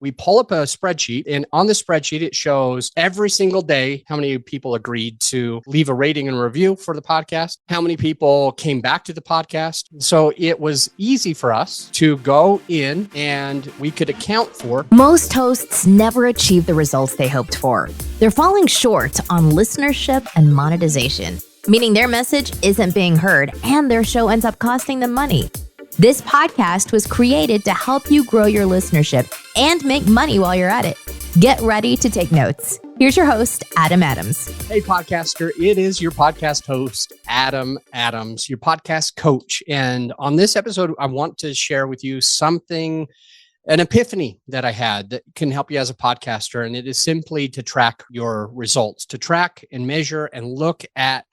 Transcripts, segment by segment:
we pull up a spreadsheet, and on the spreadsheet, it shows every single day how many people agreed to leave a rating and review for the podcast, how many people came back to the podcast. So it was easy for us to go in and we could account for. Most hosts never achieve the results they hoped for. They're falling short on listenership and monetization, meaning their message isn't being heard and their show ends up costing them money. This podcast was created to help you grow your listenership and make money while you're at it. Get ready to take notes. Here's your host, Adam Adams. Hey, podcaster. It is your podcast host, Adam Adams, your podcast coach. And on this episode, I want to share with you something, an epiphany that I had that can help you as a podcaster. And it is simply to track your results, to track and measure and look at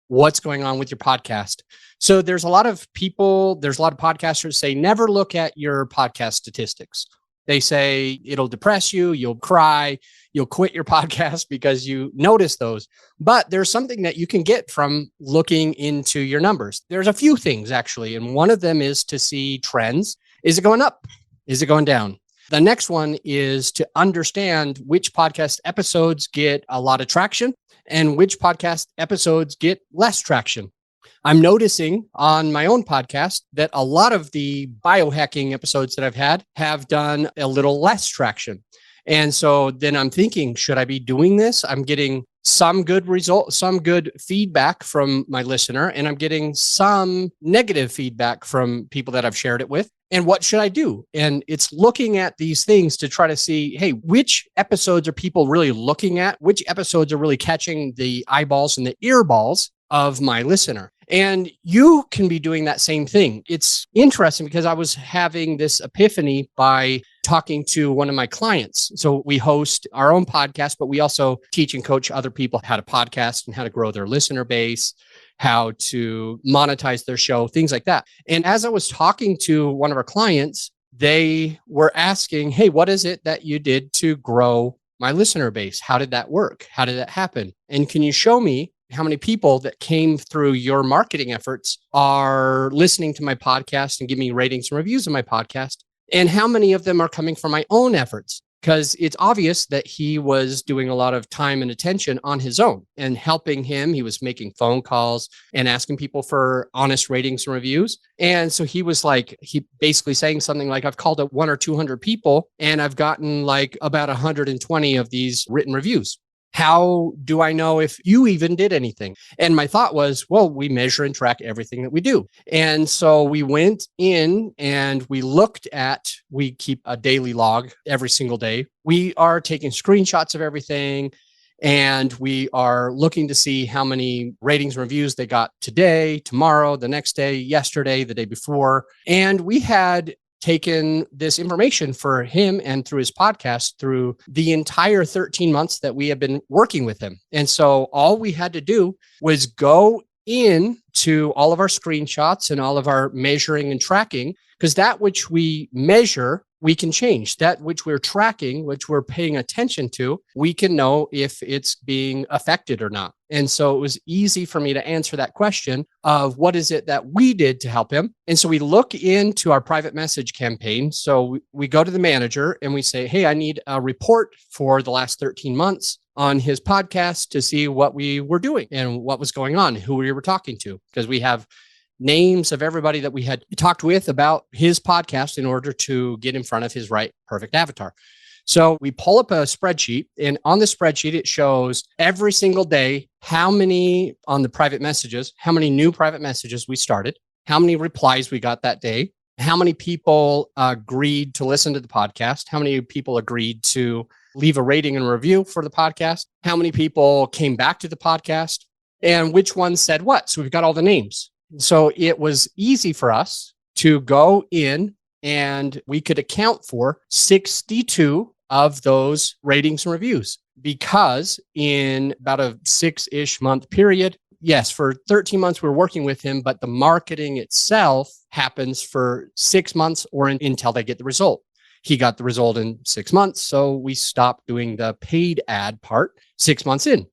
what's going on with your podcast. So there's a lot of podcasters say, never look at your podcast statistics. They say it'll depress you, you'll cry, you'll quit your podcast because you notice those. But there's something that you can get from looking into your numbers. There's a few things actually, and one of them is to see trends. Is it going up? Is it going down? The next one is to understand which podcast episodes get a lot of traction and which podcast episodes get less traction. I'm noticing on my own podcast that a lot of the biohacking episodes that I've had have done a little less traction. And so then I'm thinking, should I be doing this? I'm getting some good results, some good feedback from my listener, and I'm getting some negative feedback from people that I've shared it with. And what should I do? And it's looking at these things to try to see, hey, which episodes are people really looking at? Which episodes are really catching the eyeballs and the earballs of my listener? And you can be doing that same thing. It's interesting because I was having this epiphany by talking to one of my clients. So we host our own podcast, but we also teach and coach other people how to podcast and how to grow their listener base, how to monetize their show, things like that. And as I was talking to one of our clients, they were asking, hey, what is it that you did to grow my listener base? How did that work? How did that happen? And can you show me how many people that came through your marketing efforts are listening to my podcast and give me ratings and reviews of my podcast? And how many of them are coming from my own efforts? Because it's obvious that he was doing a lot of time and attention on his own and helping him. He was making phone calls and asking people for honest ratings and reviews. And so he basically saying something like, I've called up 100 or 200 people and I've gotten like about 120 of these written reviews. How do I know if you even did anything? And my thought was, well, we measure and track everything that we do. And so we went in and we keep a daily log every single day. We are taking screenshots of everything and we are looking to see how many ratings and reviews they got today, tomorrow, the next day, yesterday, the day before. And we had taken this information for him and through his podcast through the entire 13 months that we have been working with him. And so all we had to do was go in to all of our screenshots and all of our measuring and tracking, because that which we measure, we can change. That which we're tracking, which we're paying attention to, we can know if it's being affected or not. And so it was easy for me to answer that question of what is it that we did to help him. And so we look into our private message campaign. So we go to the manager and we say, hey, I need a report for the last 13 months on his podcast to see what we were doing and what was going on, who we were talking to, because we have names of everybody that we had talked with about his podcast in order to get in front of his right perfect avatar. So we pull up a spreadsheet, and on the spreadsheet, it shows every single day how many on the private messages, how many new private messages we started, how many replies we got that day, how many people agreed to listen to the podcast, how many people agreed to leave a rating and review for the podcast, how many people came back to the podcast, and which ones said what. So we've got all the names. So it was easy for us to go in and we could account for 62 of those ratings and reviews, because in about a 6-ish month period, yes, for 13 months we're working with him, but the marketing itself happens for 6 months or until they get the result. He got the result in 6 months, so we stopped doing the paid ad part 6 months in.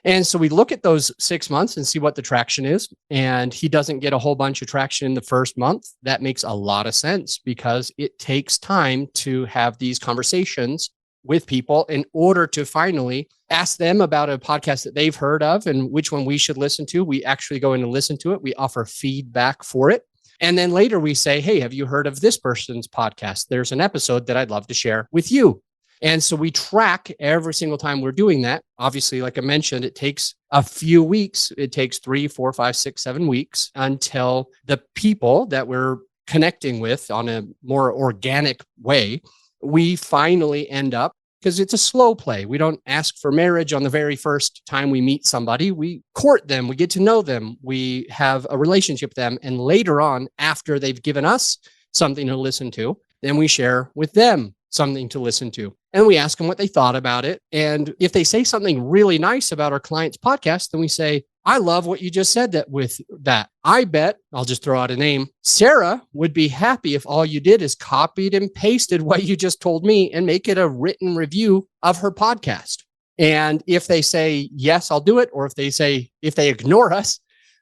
And so we look at those 6 months and see what the traction is. And he doesn't get a whole bunch of traction in the first month. That makes a lot of sense because it takes time to have these conversations with people in order to finally ask them about a podcast that they've heard of and which one we should listen to. We actually go in and listen to it. We offer feedback for it. And then later we say, hey, have you heard of this person's podcast? There's an episode that I'd love to share with you. And so we track every single time we're doing that. Obviously, like I mentioned, it takes a few weeks. It takes 3, 4, 5, 6, 7 weeks until the people that we're connecting with on a more organic way, we finally end up, because it's a slow play. We don't ask for marriage on the very first time we meet somebody. We court them. We get to know them. We have a relationship with them. And later on, after they've given us something to listen to, then we share with them something to listen to. And we ask them what they thought about it. And if they say something really nice about our client's podcast, then we say, I love what you just said with that. I bet, I'll just throw out a name, Sarah would be happy if all you did is copied and pasted what you just told me and make it a written review of her podcast. And if they say, yes, I'll do it, or if they ignore us,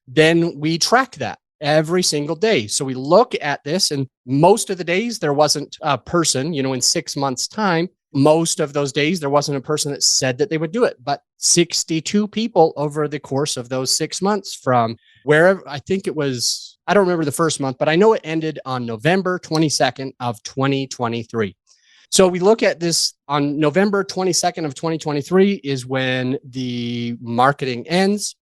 then we track that every single day. So we look at this, and most of the days there wasn't a person, in 6 months' time, most of those days there wasn't a person that said that they would do it, but 62 people over the course of those 6 months from wherever. I think it was, I don't remember the first month, but I know it ended on November 22nd of 2023. So we look at this on November 22nd of 2023 is when the marketing ends.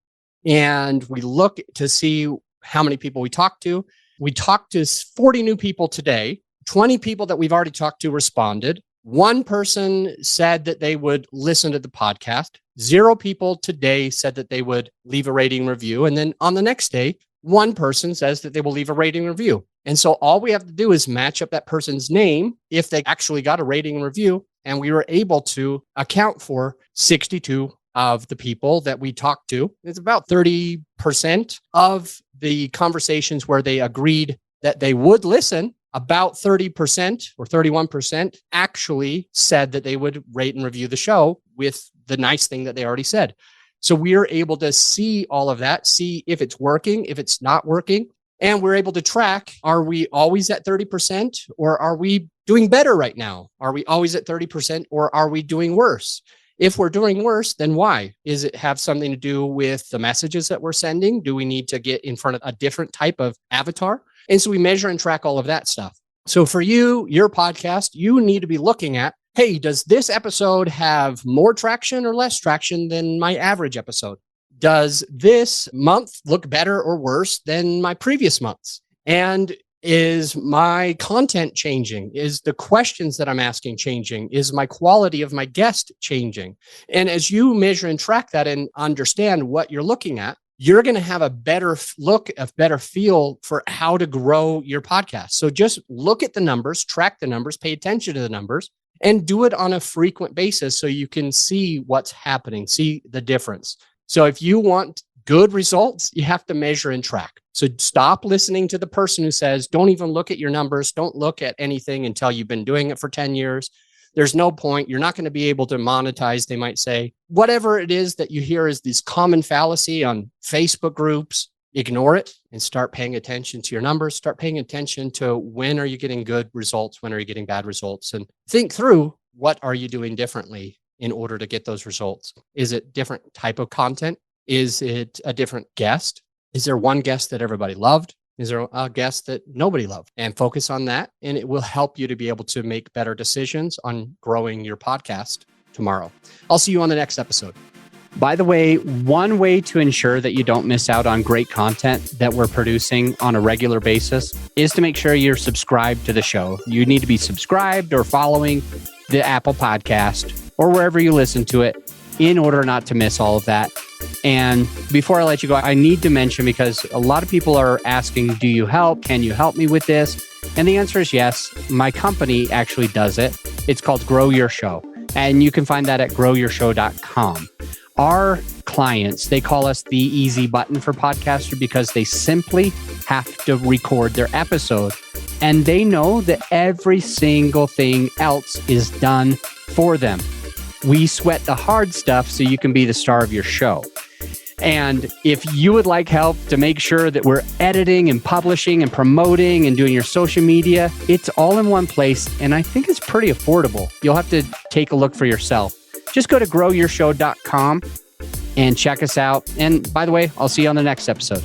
And we look to see how many people we talked to. We talked to 40 new people today. 20 people that we've already talked to responded. One person said that they would listen to the podcast. 0 people today said that they would leave a rating review. And then on the next day, one person says that they will leave a rating review. And so all we have to do is match up that person's name if they actually got a rating review. And we were able to account for 62 of the people that we talked to. It's about 30% of the conversations where they agreed that they would listen. About 30% or 31% actually said that they would rate and review the show with the nice thing that they already said. So we're able to see all of that, see if it's working, if it's not working. And we're able to track, are we always at 30% or are we doing better right now? Are we always at 30% or are we doing worse? If we're doing worse, then why? Is it have something to do with the messages that we're sending? Do we need to get in front of a different type of avatar? And so we measure and track all of that stuff. So for you, your podcast, you need to be looking at, hey, does this episode have more traction or less traction than my average episode? Does this month look better or worse than my previous months? And is my content changing? Is the questions that I'm asking changing? Is my quality of my guest changing? And as you measure and track that and understand what you're looking at, you're going to have a better look, a better feel for how to grow your podcast. So just look at the numbers, track the numbers, pay attention to the numbers, and do it on a frequent basis so you can see what's happening, see the difference. So if you want good results, you have to measure and track. So stop listening to the person who says, don't even look at your numbers. Don't look at anything until you've been doing it for 10 years. There's no point. You're not going to be able to monetize, they might say. Whatever it is that you hear is this common fallacy on Facebook groups, ignore it and start paying attention to your numbers. Start paying attention to when are you getting good results? When are you getting bad results? And think through, what are you doing differently in order to get those results? Is it different type of content? Is it a different guest? Is there one guest that everybody loved? Is there a guest that nobody loved? And focus on that. And it will help you to be able to make better decisions on growing your podcast tomorrow. I'll see you on the next episode. By the way, one way to ensure that you don't miss out on great content that we're producing on a regular basis is to make sure you're subscribed to the show. You need to be subscribed or following the Apple Podcast or wherever you listen to it in order not to miss all of that. And before I let you go, I need to mention, because a lot of people are asking, do you help? Can you help me with this? And the answer is yes. My company actually does it. It's called Grow Your Show. And you can find that at growyourshow.com. Our clients, they call us the easy button for podcaster because they simply have to record their episode. And they know that every single thing else is done for them. We sweat the hard stuff so you can be the star of your show. And if you would like help to make sure that we're editing and publishing and promoting and doing your social media, it's all in one place. And I think it's pretty affordable. You'll have to take a look for yourself. Just go to growyourshow.com and check us out. And by the way, I'll see you on the next episode.